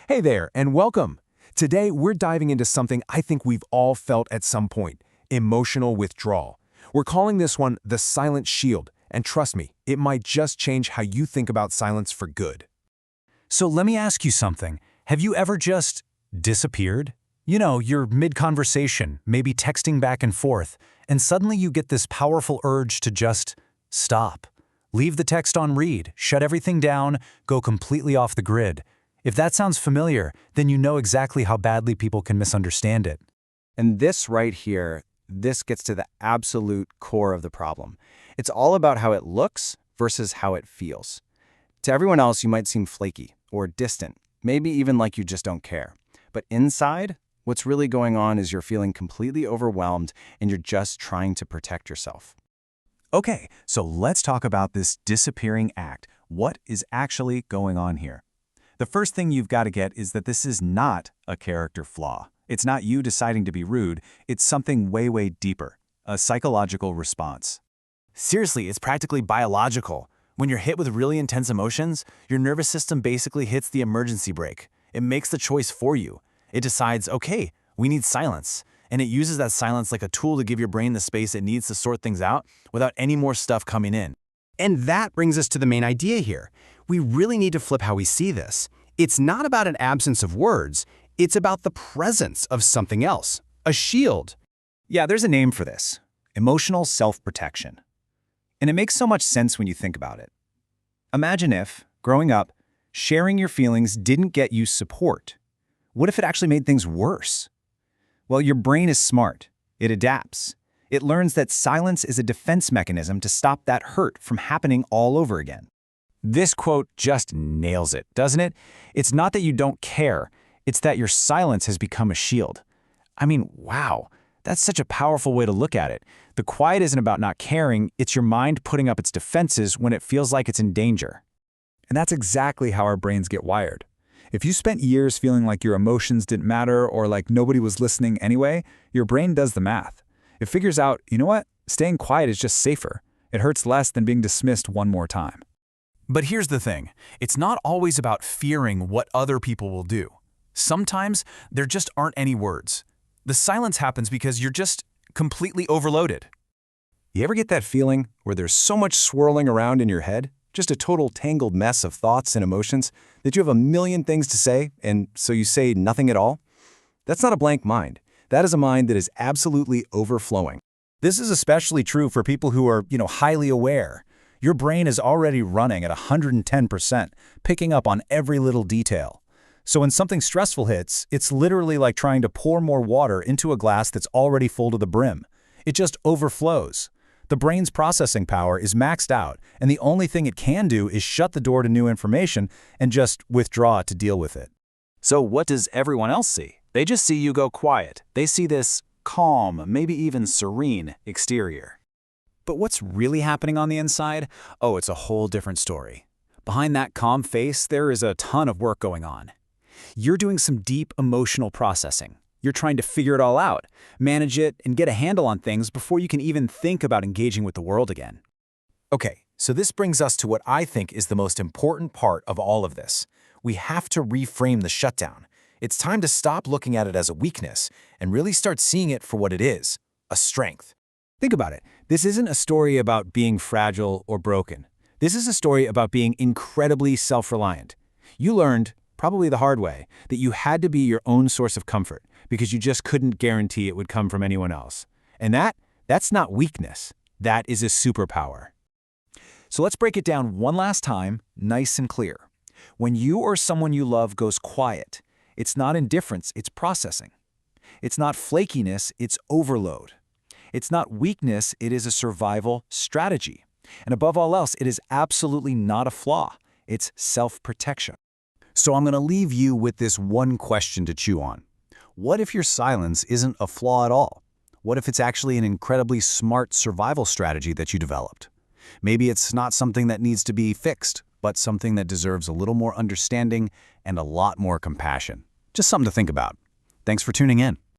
Hey there, and welcome. Today, we're diving into something I think we've all felt at some point, emotional withdrawal. We're calling this one the silent shield, and trust me, it might just change how you think about silence for good. So let me ask you something. Have you ever just disappeared? You're mid-conversation, maybe texting back and forth, and suddenly you get this powerful urge to just stop. Leave the text on read, shut everything down, go completely off the grid. If that sounds familiar, then you know exactly how badly people can misunderstand it. And this right here, this gets to the absolute core of the problem. It's all about how it looks versus how it feels. To everyone else, you might seem flaky or distant, maybe even like you just don't care. But inside, what's really going on is you're feeling completely overwhelmed and you're just trying to protect yourself. Okay, so let's talk about this disappearing act. What is actually going on here? The first thing you've got to get is that this is not a character flaw. It's not you deciding to be rude. It's something way, way deeper, a psychological response. Seriously, it's practically biological. When you're hit with really intense emotions, your nervous system basically hits the emergency brake. It makes the choice for you. It decides, okay, we need silence. And it uses that silence like a tool to give your brain the space it needs to sort things out without any more stuff coming in. And that brings us to the main idea here. We really need to flip how we see this. It's not about an absence of words. It's about the presence of something else, a shield. Yeah, there's a name for this: emotional self-protection. And it makes so much sense when you think about it. Imagine if, growing up, sharing your feelings didn't get you support. What if it actually made things worse? Well, your brain is smart. It adapts. It learns that silence is a defense mechanism to stop that hurt from happening all over again. This quote just nails it, doesn't it? It's not that you don't care. It's that your silence has become a shield. I mean, wow, that's such a powerful way to look at it. The quiet isn't about not caring. It's your mind putting up its defenses when it feels like it's in danger. And that's exactly how our brains get wired. If you spent years feeling like your emotions didn't matter or like nobody was listening anyway, your brain does the math. It figures out, you know what? Staying quiet is just safer. It hurts less than being dismissed one more time. But here's the thing. It's not always about fearing what other people will do. Sometimes there just aren't any words. The silence happens because you're just completely overloaded. You ever get that feeling where there's so much swirling around in your head, just a total tangled mess of thoughts and emotions, that you have a million things to say, and so you say nothing at all? That's not a blank mind. That is a mind that is absolutely overflowing. This is especially true for people who are, highly aware. Your brain is already running at 110%, picking up on every little detail. So when something stressful hits, it's literally like trying to pour more water into a glass that's already full to the brim. It just overflows. The brain's processing power is maxed out, and the only thing it can do is shut the door to new information and just withdraw to deal with it. So what does everyone else see? They just see you go quiet. They see this calm, maybe even serene exterior. But what's really happening on the inside? Oh, it's a whole different story. Behind that calm face, there is a ton of work going on. You're doing some deep emotional processing. You're trying to figure it all out, manage it, and get a handle on things before you can even think about engaging with the world again. Okay, so this brings us to what I think is the most important part of all of this. We have to reframe the shutdown. It's time to stop looking at it as a weakness and really start seeing it for what it is, a strength. Think about it. This isn't a story about being fragile or broken. This is a story about being incredibly self-reliant. You learned, probably the hard way, that you had to be your own source of comfort because you just couldn't guarantee it would come from anyone else. And that's not weakness. That is a superpower. So let's break it down one last time, nice and clear. When you or someone you love goes quiet, it's not indifference, it's processing. It's not flakiness, it's overload. It's not weakness, it is a survival strategy. And above all else, it is absolutely not a flaw. It's self-protection. So I'm going to leave you with this one question to chew on. What if your silence isn't a flaw at all? What if it's actually an incredibly smart survival strategy that you developed? Maybe it's not something that needs to be fixed, but something that deserves a little more understanding and a lot more compassion. Just something to think about. Thanks for tuning in.